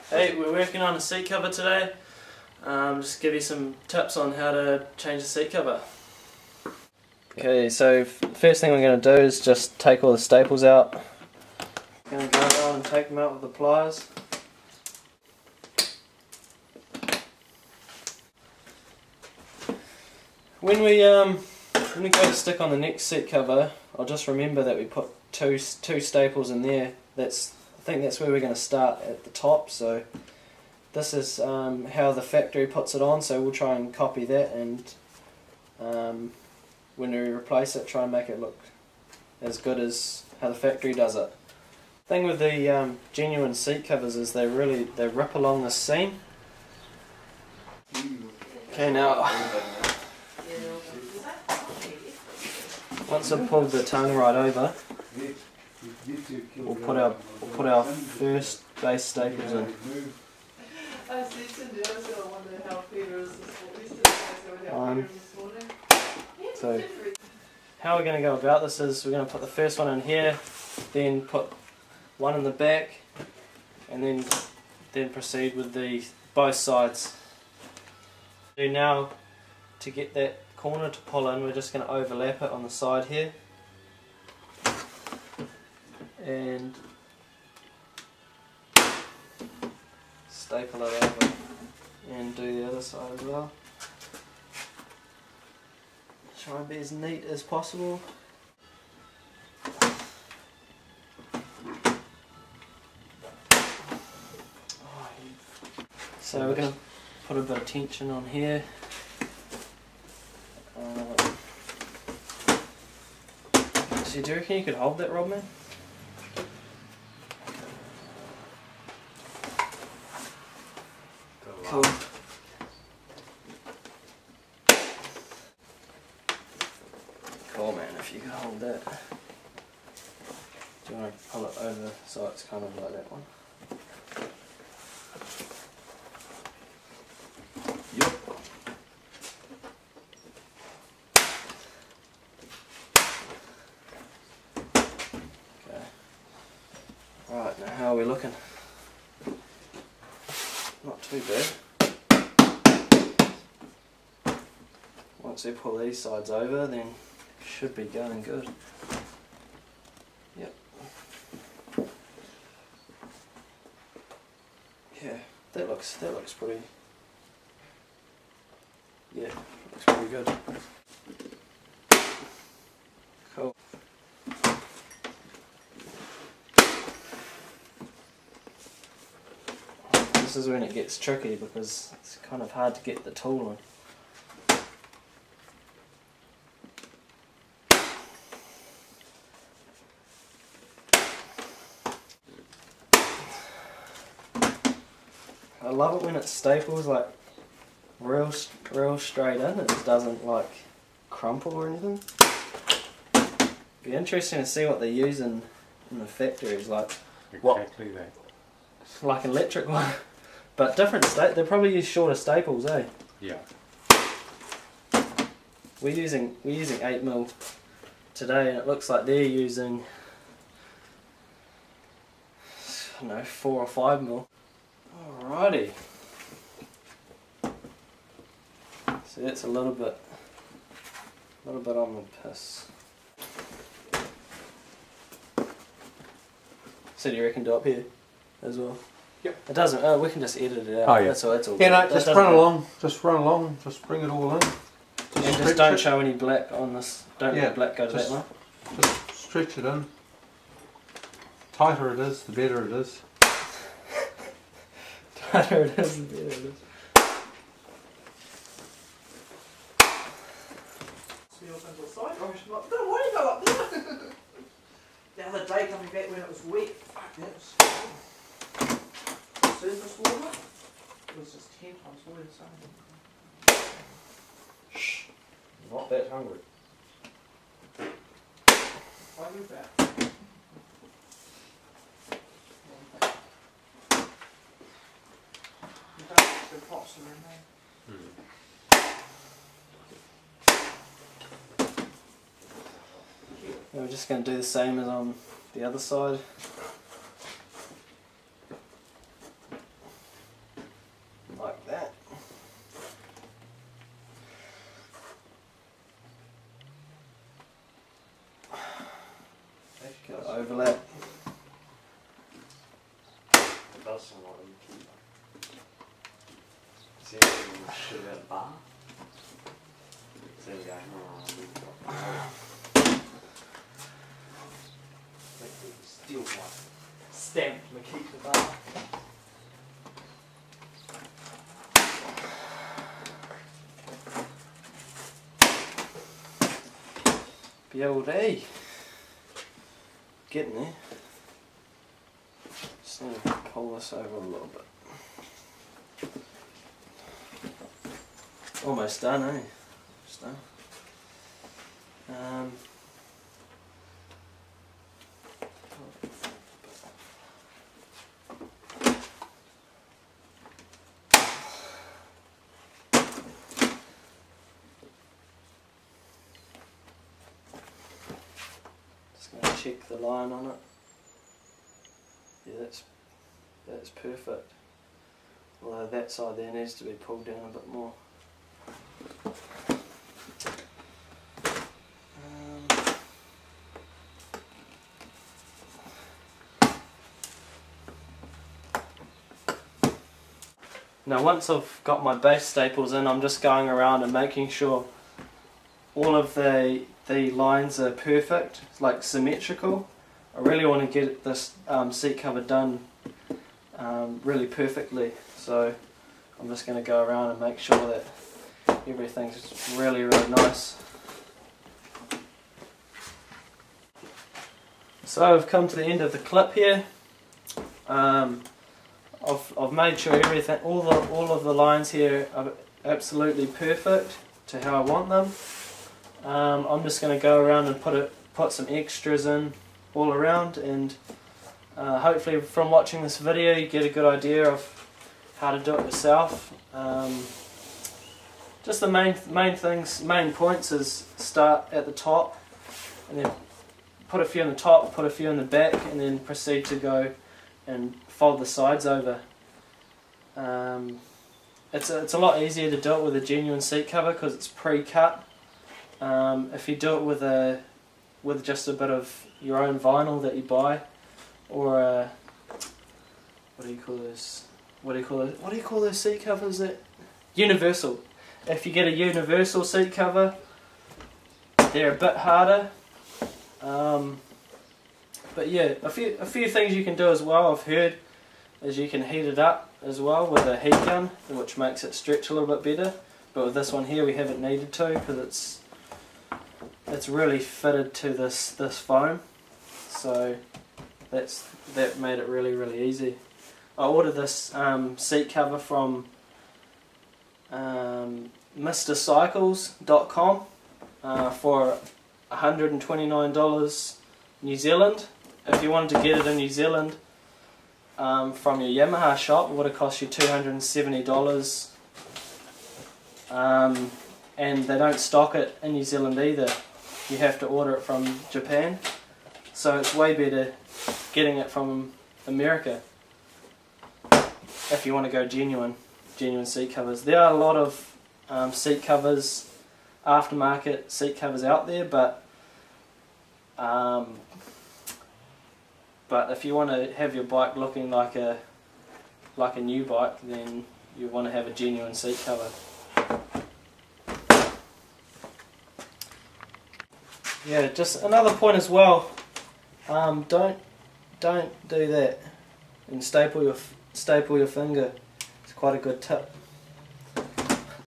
Hey, we're working on a seat cover today. Just give you some tips on how to change the seat cover. Okay, so first thing we're going to do is just take all the staples out. I'm going to go on and take them out with the pliers. When we go to stick on the next seat cover, I'll just remember that we put two staples in there. I think that's where we're going to start at the top. So this is how the factory puts it on. So we'll try and copy that, and when we replace it, try and make it look as good as how the factory does it. The thing with the genuine seat covers is they rip along the seam. Okay, now once I've pulled the tongue right over, we'll put our first base staples in. So how we're going to go about this is we're going to put the first one in here, then put one in the back, and then proceed with both sides. So now, to get that corner to pull in, we're just going to overlap it on the side here, and staple it over, and do the other side as well. Try and be as neat as possible. So we're going to put a bit of tension on here. So do you reckon you could hold that rod, man? Cool. Cool, man, if you could hold that. Do you want to pull it over so it's kind of like that one? Yep. Okay. Right, now how are we looking? Not too bad. Once we pull these sides over, then should be going good. Yep. Yeah, that looks pretty. Yeah, looks pretty good. Cool. This is when it gets tricky because it's kind of hard to get the tool in. I love it when it staples like real straight in. It doesn't like crumple or anything. Be interesting to see what they use in the factories, like exactly that. Like an electric one, but different they probably use shorter staples, eh? Yeah. We're using 8mm today, and it looks like they're using, I don't know, 4 or 5mm. Alrighty. So that's a little bit on the piss. So do you reckon do up here as well? Yep. It doesn't. We can just edit it out. Oh, yeah. That's all. Yeah, no, that just run along. Just bring it all in. And just don't show any black on this. Don't let black go to that one. Just stretch it in. Tighter it is, the better it is. Tighter it is, the better it is. Don't want to go up there. The other day coming back when it was wet, fuck, that was surface water. It was just 10 times water, so. Shh. Not that hungry. I do that. You don't have to pots in there. And we're just going to do the same as on the other side. overlap. It does sound like you keep see anything shit about the bar? So there we go. Steel one. Stamped Makita bar. BLD. Getting there. Just need to pull this over a little bit. Almost done, eh? Just done. Just going to check the line on it. Yeah, that's perfect. Although that side there needs to be pulled down a bit more. Now once I've got my base staples in, I'm just going around and making sure all of the lines are perfect, like symmetrical. I really want to get this seat cover done really perfectly, so I'm just going to go around and make sure that everything's really nice. So I've come to the end of the clip here. I've made sure everything, all of the lines here are absolutely perfect to how I want them. I'm just going to go around and put some extras in all around, and hopefully from watching this video you get a good idea of how to do it yourself. Just the main points is start at the top and then put a few on the top, put a few on the back, and then proceed to go and fold the sides over. It's a lot easier to do it with a genuine seat cover because it's pre-cut. If you do it with just a bit of your own vinyl that you buy, or what do you call this? What do you call those seat covers? That universal. If you get a universal seat cover, they're a bit harder. But yeah, a few things you can do as well, I've heard, is you can heat it up as well with a heat gun, which makes it stretch a little bit better. But with this one here we haven't needed to because it's really fitted to this foam, so that made it really easy. I ordered this seat cover from MrCycles.com for $129 New Zealand. If you wanted to get it in New Zealand from your Yamaha shop, it would have cost you $270. And they don't stock it in New Zealand either. You have to order it from Japan. So it's way better getting it from America if you want to go genuine seat covers. There are a lot of seat covers, aftermarket seat covers out there, but if you want to have your bike looking like a new bike, then you want to have a genuine seat cover. Yeah, just another point as well. Don't do that and staple your finger. It's quite a good tip.